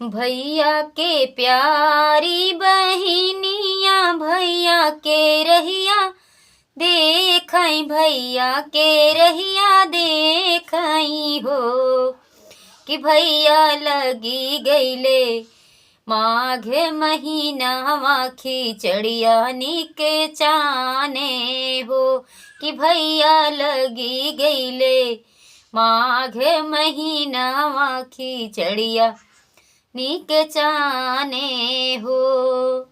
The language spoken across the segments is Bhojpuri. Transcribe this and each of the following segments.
भैया के प्यारी बहिनिया भैया के रहिया देखई, भैया के रहिया देखई हो। कि भैया लगी गईले माघ महीनावा खिचड़िया निके चाने हो। कि भैया लगी गईले माघ महीनावा खिचड़िया निके चाने हो।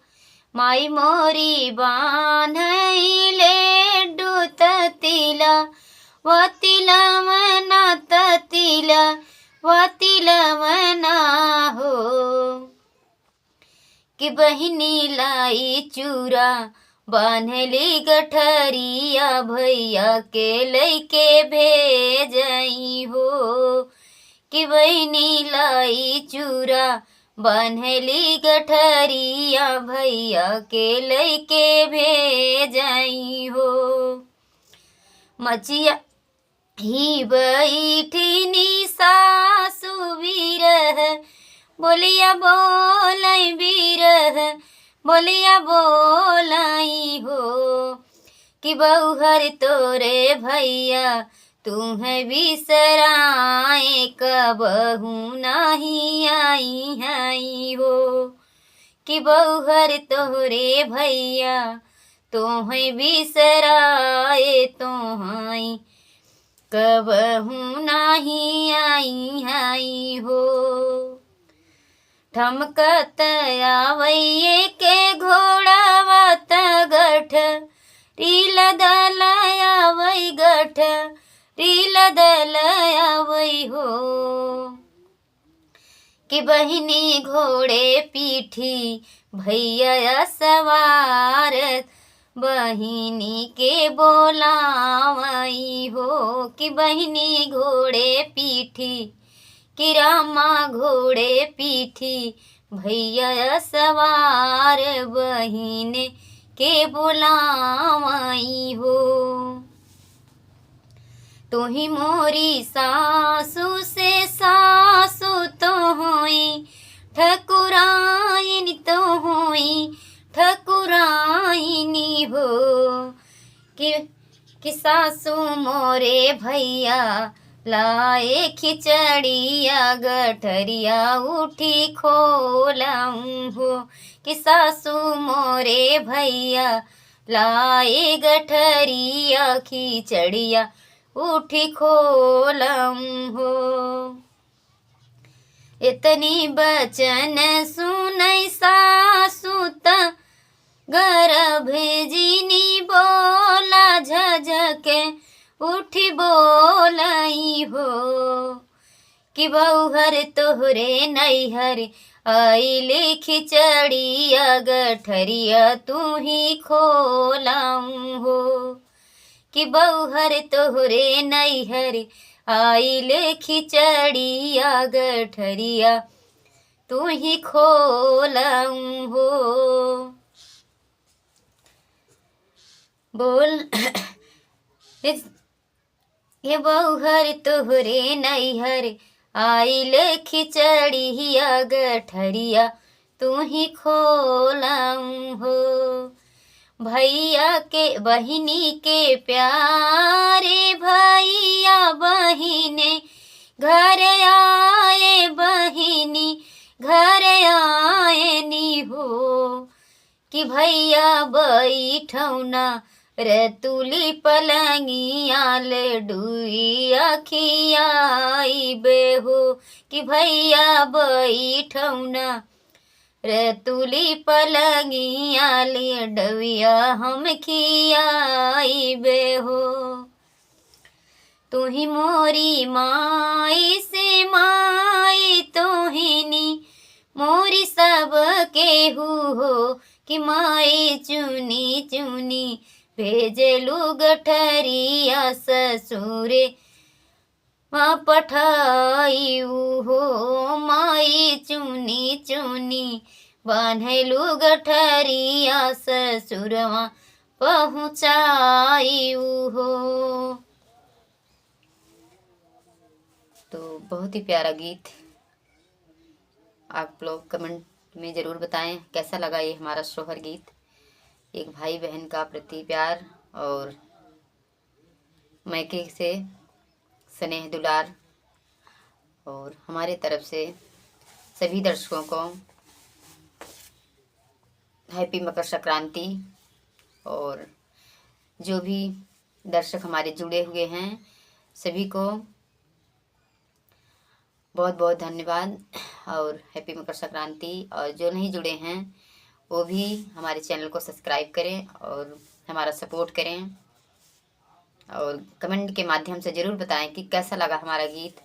माई मोरी बान्हले डूततिला वतिला मना ततिला वतिला मना हो। कि बहिनी लाई चूरा बान्हली गठरिया भैया के लैके भेजई हो। कि बहिनी लाई चूरा बान्हली गठरिया भैया के लैके भेजई हो। मचिया ही बैठिनी सासु बिरह बोलिया बोलाई बिरह बोलिया बोलाई हो। कि बहुहर तोरे भैया तुम्हें बिसराए कबहू नहीं आई आई हो। कि बहुहर तोरे भैया तुम्हें बिसराए तुम्हें कबहू नहीं आई आई हो। ठमकत आवैये के घोड़ावा गठ रील दलया वै गठ रील दलया वै हो। कि बहिनी घोड़े पीठी भैया सवार बहिनी के बोलावई हो। कि बहिनी घोड़े पीठी कि रामा घोड़े पीठी भैया सवार बहिने के बुलावई हो। तुही मोरी सासु से सासु तो होई ठकुराइन तो होई ठकुराइनी हो। कि सासु मोरे भैया लाए खिचड़िया गठरिया उठी खोलाऊं हो। कि सासु मोरे भैया लाए गठरिया खिचड़िया उठी खोलाऊं हो। इतनी बचन सुनई सासु त गर्भजिनी बोला झझके उठी बोलाई हो। कि बहुहर तोहरे नैहर आइले खिचड़िया गठरिया तू ही खोलाऊं हो। कि बहुहर तोहरे नैहर आइले खिचड़िया गठरिया तू ही खोलाऊं हो। बोल ये बहुहर तोहरे नैहर आइले खिचड़िया गठरिया तू ही खोलाऊं हो। भैया के बहिनी के प्यारे भैया बहिने घर आए बहिनी घर आए नी हो। कि भैया बैठौना रतुली पलंगिया लडुई अखियाई बेहो। कि भैया बैठौना रतुली पलंगिया लडुइया हम खियाई बेहो। तू ही मोरी माई से माई तोहिनी मोरी सब केहू हो। कि माई चुनी चुनी भेजलू गठरिया ससुरे माँ पठायू हो। माई चुनी चुनी बान्हलू गठरिया ससुरवा पहुँचायू हो। तो बहुत ही प्यारा गीत आप लोग कमेंट में ज़रूर बताएं कैसा लगा ये हमारा सोहर गीत। एक भाई बहन का प्रति प्यार और मायके से स्नेह दुलार, और हमारे तरफ से सभी दर्शकों को हैप्पी मकर संक्रांति। और जो भी दर्शक हमारे जुड़े हुए हैं सभी को बहुत बहुत धन्यवाद और हैप्पी मकर संक्रांति। और जो नहीं जुड़े हैं वो भी हमारे चैनल को सब्सक्राइब करें और हमारा सपोर्ट करें, और कमेंट के माध्यम से ज़रूर बताएं कि कैसा लगा हमारा गीत।